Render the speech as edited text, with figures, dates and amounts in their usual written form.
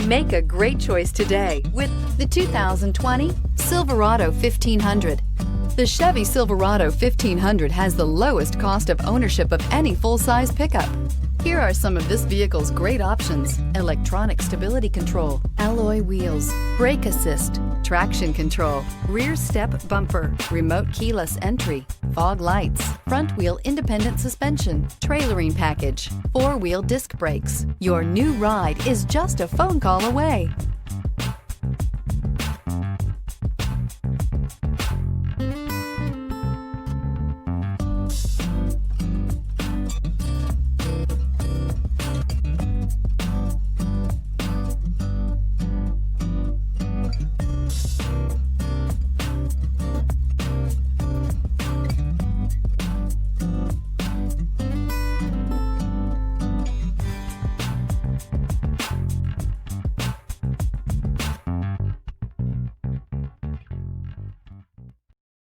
Make a great choice today with the 2020 Silverado 1500. The Chevy Silverado 1500 has the lowest cost of ownership of any full-size pickup. Here are some of this vehicle's great options: electronic stability control, alloy wheels, brake assist, traction control, rear step bumper, remote keyless entry, fog lights, front wheel independent suspension, trailering package, four-wheel disc brakes. Your new ride is just a phone call away.